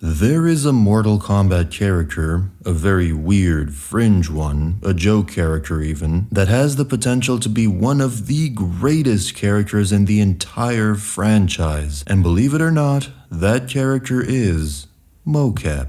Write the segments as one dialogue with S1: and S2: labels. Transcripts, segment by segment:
S1: There is a Mortal Kombat character, a very weird, fringe one, a joke character even, that has the potential to be one of the greatest characters in the entire franchise. And believe it or not, that character is Mokap.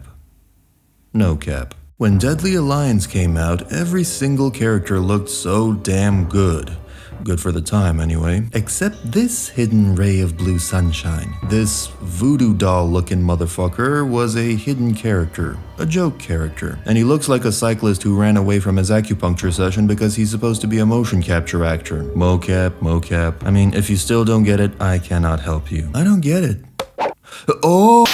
S1: No cap. When Deadly Alliance came out, every single character looked so damn good. Good for the time, anyway. Except this hidden ray of blue sunshine. This voodoo doll-looking motherfucker was a hidden character. A joke character. And he looks like a cyclist who ran away from his acupuncture session because he's supposed to be a motion capture actor. Mokap. I mean, if you still don't get it, I cannot help you. I don't get it. Oh!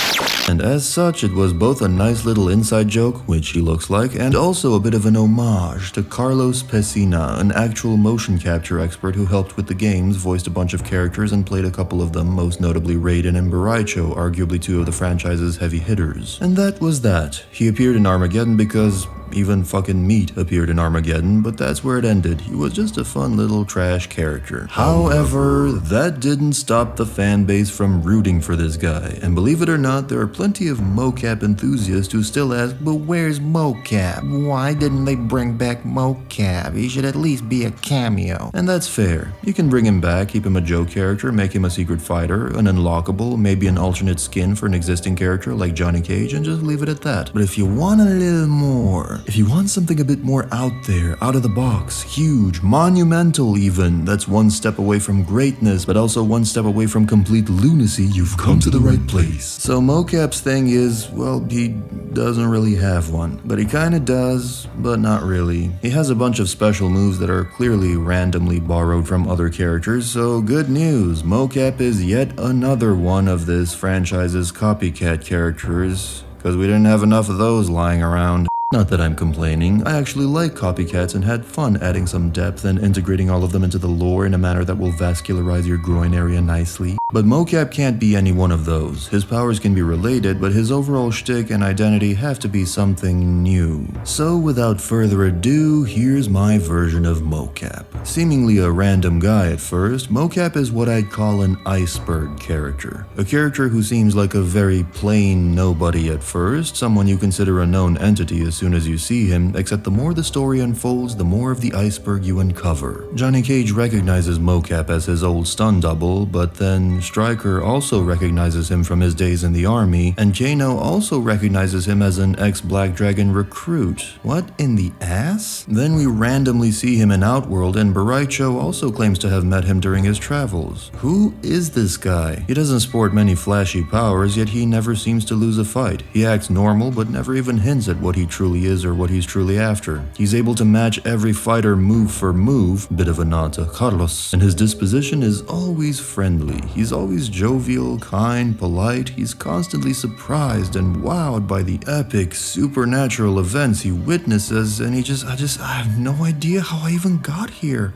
S1: And as such, it was both a nice little inside joke, which he looks like, and also a bit of an homage to Carlos Pesina, an actual motion capture expert who helped with the games, voiced a bunch of characters, and played a couple of them, most notably Raiden and Baraicho, arguably two of the franchise's heavy hitters. And that was that. He appeared in Armageddon because even fucking Meat appeared in Armageddon, but that's where it ended. He was just a fun little trash character. However, that didn't stop the fan base from rooting for this guy. And believe it or not, there are plenty of Mokap enthusiasts who still ask, but where's Mokap? Why didn't they bring back Mokap? He should at least be a cameo. And that's fair. You can bring him back, keep him a joke character, make him a secret fighter, an unlockable, maybe an alternate skin for an existing character like Johnny Cage, and just leave it at that. But if you want a little more, if you want something a bit more out there, out of the box, huge, monumental even, that's one step away from greatness, but also one step away from complete lunacy, you've come to the right place. So Mokap's thing is, well, he doesn't really have one. But he kinda does, but not really. He has a bunch of special moves that are clearly randomly borrowed from other characters, so good news, Mokap is yet another one of this franchise's copycat characters, because we didn't have enough of those lying around. Not that I'm complaining, I actually like copycats and had fun adding some depth and integrating all of them into the lore in a manner that will vascularize your groin area nicely. But Mokap can't be any one of those. His powers can be related, but his overall shtick and identity have to be something new. So without further ado, here's my version of Mokap. Seemingly a random guy at first, Mokap is what I'd call an iceberg character. A character who seems like a very plain nobody at first, someone you consider a known entity as soon as you see him, except the more the story unfolds, the more of the iceberg you uncover. Johnny Cage recognizes Mokap as his old stun double, but then Stryker also recognizes him from his days in the army, and Kano also recognizes him as an ex-Black Dragon recruit. What in the ass? Then we randomly see him in Outworld, and Baraicho also claims to have met him during his travels. Who is this guy? He doesn't sport many flashy powers, yet he never seems to lose a fight. He acts normal, but never even hints at what he truly is or what he's truly after. He's able to match every fighter move for move, bit of a nod to Carlos, and his disposition is always friendly. He's always jovial, kind, polite. He's constantly surprised and wowed by the epic supernatural events he witnesses, and I have no idea how I even got here.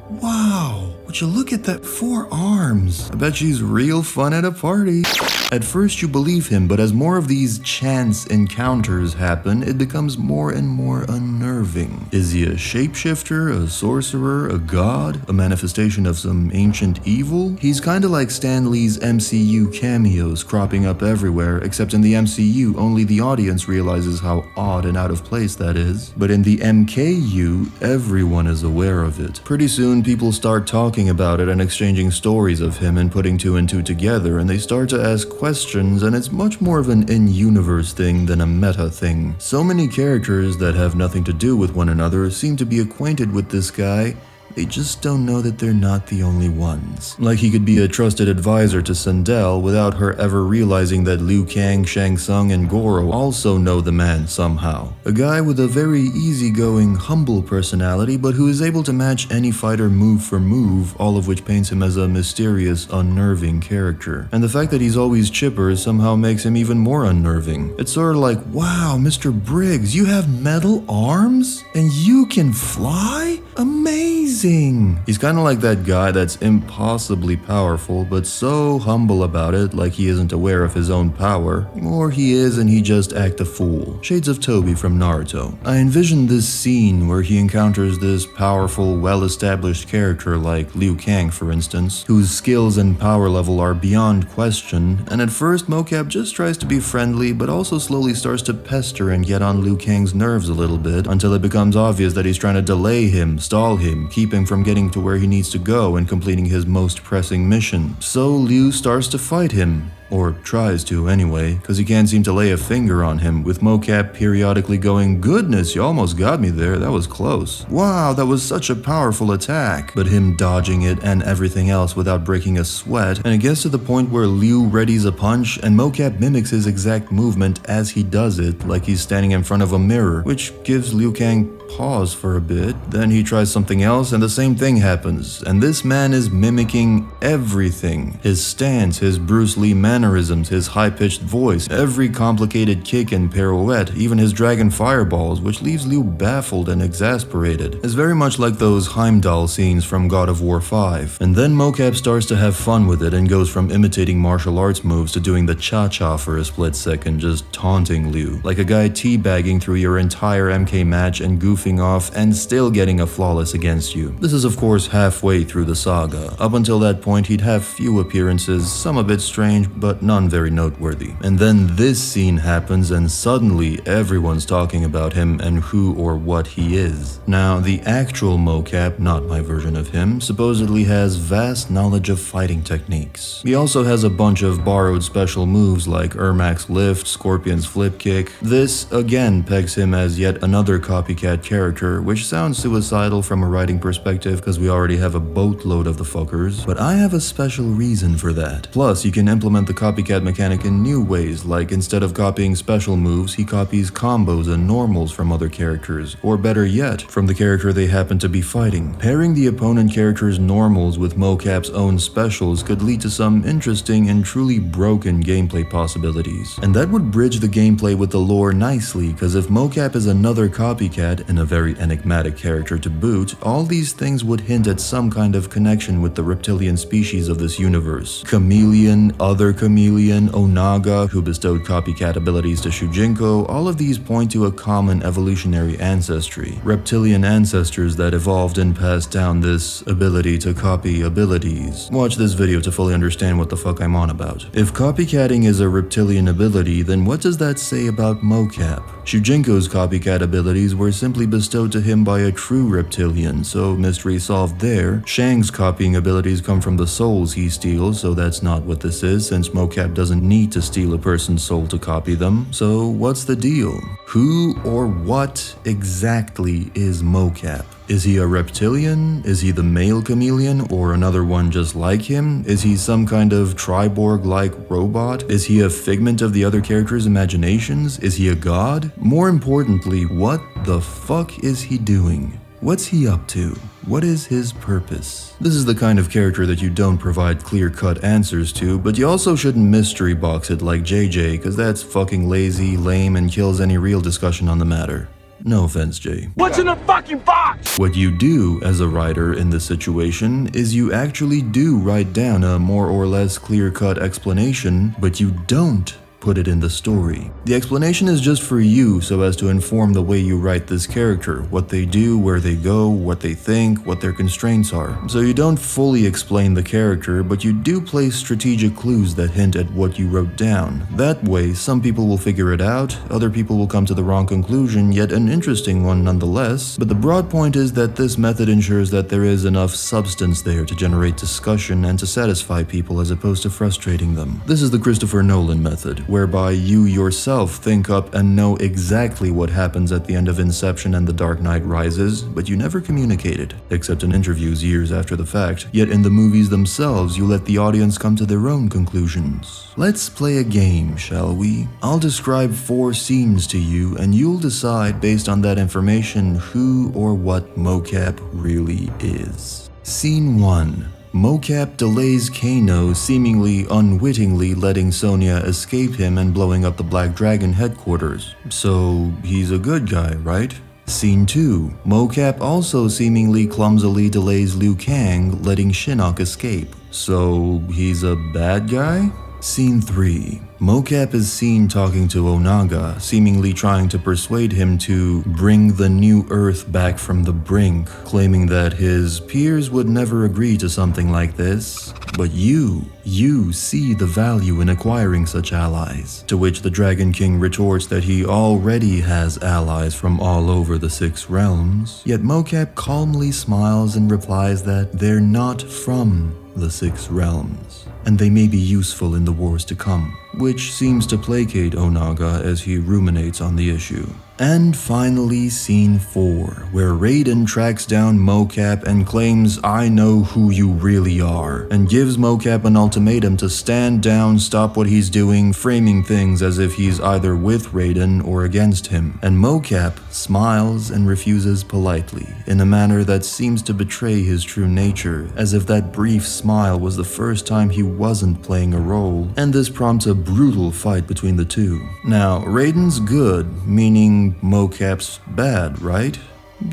S1: Wow, would you look at that 4 arms? I bet she's real fun at a party. At first you believe him, but as more of these chance encounters happen, it becomes more and more unnerving. Is he a shapeshifter, a sorcerer, a god, a manifestation of some ancient evil? He's kinda like Stan Lee's MCU cameos cropping up everywhere, except in the MCU, only the audience realizes how odd and out of place that is. But in the MKU, everyone is aware of it. Pretty soon, people start talking about it and exchanging stories of him and putting 2 and 2 together, and they start to ask questions, and it's much more of an in-universe thing than a meta thing. So many characters that have nothing to do with one another seem to be acquainted with this guy. They just don't know that they're not the only ones. Like he could be a trusted advisor to Sindel without her ever realizing that Liu Kang, Shang Tsung, and Goro also know the man somehow. A guy with a very easygoing, humble personality, but who is able to match any fighter move for move, all of which paints him as a mysterious, unnerving character. And the fact that he's always chipper somehow makes him even more unnerving. It's sort of like, wow, Mr. Briggs, you have metal arms? And you can fly? Amazing! amazing. He's kind of like that guy that's impossibly powerful, but so humble about it, like he isn't aware of his own power. Or he is and he just act a fool. Shades of Toby from Naruto. I envision this scene where he encounters this powerful, well-established character like Liu Kang, for instance, whose skills and power level are beyond question, and at first Mokap just tries to be friendly, but also slowly starts to pester and get on Liu Kang's nerves a little bit, until it becomes obvious that he's trying to delay him, stall him, keep him from getting to where he needs to go and completing his most pressing mission. So Liu starts to fight him. Or tries to anyway, because he can't seem to lay a finger on him, with Mokap periodically going, "Goodness, you almost got me there, that was close. Wow, that was such a powerful attack." But him dodging it and everything else without breaking a sweat, and it gets to the point where Liu readies a punch and Mokap mimics his exact movement as he does it, like he's standing in front of a mirror, which gives Liu Kang pause for a bit. Then he tries something else and the same thing happens, and this man is mimicking everything. His stance, his Bruce Lee mannerisms, his high-pitched voice, every complicated kick and pirouette, even his dragon fireballs, which leaves Liu baffled and exasperated. It's very much like those Heimdall scenes from God of War 5. And then Mokap starts to have fun with it and goes from imitating martial arts moves to doing the cha-cha for a split second, just taunting Liu, like a guy teabagging through your entire MK match and goofing off and still getting a flawless against you. This is of course halfway through the saga. Up until that point he'd have few appearances, some a bit strange but none very noteworthy. And then this scene happens and suddenly everyone's talking about him and who or what he is. Now the actual Mokap, not my version of him, supposedly has vast knowledge of fighting techniques. He also has a bunch of borrowed special moves like Ermac's lift, Scorpion's flip kick. This again pegs him as yet another copycat character, which sounds suicidal from a writing perspective because we already have a boatload of the fuckers, but I have a special reason for that. Plus, you can implement the copycat mechanic in new ways, like instead of copying special moves, he copies combos and normals from other characters, or better yet, from the character they happen to be fighting. Pairing the opponent character's normals with Mokap's own specials could lead to some interesting and truly broken gameplay possibilities. And that would bridge the gameplay with the lore nicely, because if Mokap is another copycat, and a very enigmatic character to boot, all these things would hint at some kind of connection with the reptilian species of this universe. Chameleon, Other Chameleon, Onaga, who bestowed copycat abilities to Shujinko, all of these point to a common evolutionary ancestry. Reptilian ancestors that evolved and passed down this ability to copy abilities. Watch this video to fully understand what the fuck I'm on about. If copycatting is a reptilian ability, then what does that say about Mokap? Shujinko's copycat abilities were simply bestowed to him by a true reptilian, so mystery solved there. Shang's copying abilities come from the souls he steals, so that's not what this is, since Mokap doesn't need to steal a person's soul to copy them. So what's the deal? Who or what exactly is Mokap? Is he a reptilian? Is he the male chameleon or another one just like him? Is he some kind of Triborg-like robot? Is he a figment of the other characters' imaginations? Is he a god? More importantly, what the fuck is he doing? What's he up to? What is his purpose? This is the kind of character that you don't provide clear-cut answers to, but you also shouldn't mystery box it like JJ, cause that's fucking lazy, lame, and kills any real discussion on the matter. No offense, Jay.
S2: What's in the fucking box?
S1: What you do as a writer in this situation is you actually do write down a more or less clear-cut explanation, but you don't put it in the story. The explanation is just for you so as to inform the way you write this character, what they do, where they go, what they think, what their constraints are. So you don't fully explain the character, but you do place strategic clues that hint at what you wrote down. That way, some people will figure it out, other people will come to the wrong conclusion, yet an interesting one nonetheless. But the broad point is that this method ensures that there is enough substance there to generate discussion and to satisfy people as opposed to frustrating them. This is the Christopher Nolan method, whereby you yourself think up and know exactly what happens at the end of Inception and The Dark Knight Rises, but you never communicate it, except in interviews years after the fact. Yet in the movies themselves, you let the audience come to their own conclusions. Let's play a game, shall we? I'll describe 4 scenes to you, and you'll decide based on that information who or what Mokap really is. Scene 1. Mokap delays Kano, seemingly unwittingly letting Sonya escape him and blowing up the Black Dragon headquarters. So he's a good guy, right? Scene 2. Mokap also seemingly clumsily delays Liu Kang, letting Shinnok escape. So he's a bad guy? Scene 3. Mokap is seen talking to Onaga, seemingly trying to persuade him to bring the new Earth back from the brink, claiming that his peers would never agree to something like this. But you see the value in acquiring such allies. To which the Dragon King retorts that he already has allies from all over the 6 realms. Yet Mokap calmly smiles and replies that they're not from the 6 realms, and they may be useful in the wars to come, which seems to placate Onaga as he ruminates on the issue. And finally, scene 4, where Raiden tracks down Mokap and claims, "I know who you really are," and gives Mokap an ultimatum to stand down, stop what he's doing, framing things as if he's either with Raiden or against him. And Mokap smiles and refuses politely, in a manner that seems to betray his true nature, as if that brief smile was the first time he wasn't playing a role, and this prompts a brutal fight between the two. Now, Raiden's good, meaning Mokap's bad, right?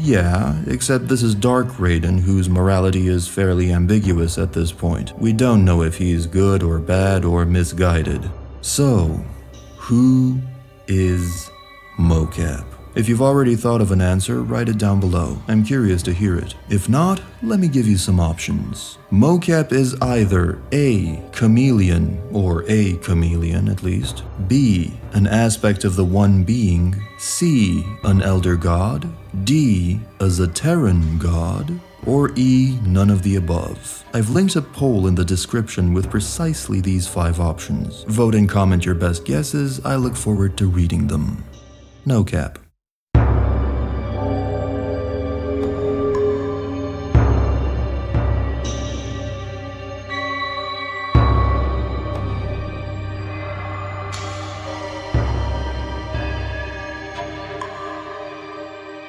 S1: Yeah, except this is Dark Raiden, whose morality is fairly ambiguous at this point. We don't know if he's good or bad or misguided. So, who is Mokap? If you've already thought of an answer, write it down below. I'm curious to hear it. If not, let me give you some options. Mokap is either A. chameleon, or a chameleon at least, B. an aspect of the One Being, C. an elder god, D. a Zaterran god, or E. none of the above. I've linked a poll in the description with precisely these 5 options. Vote and comment your best guesses. I look forward to reading them. No cap.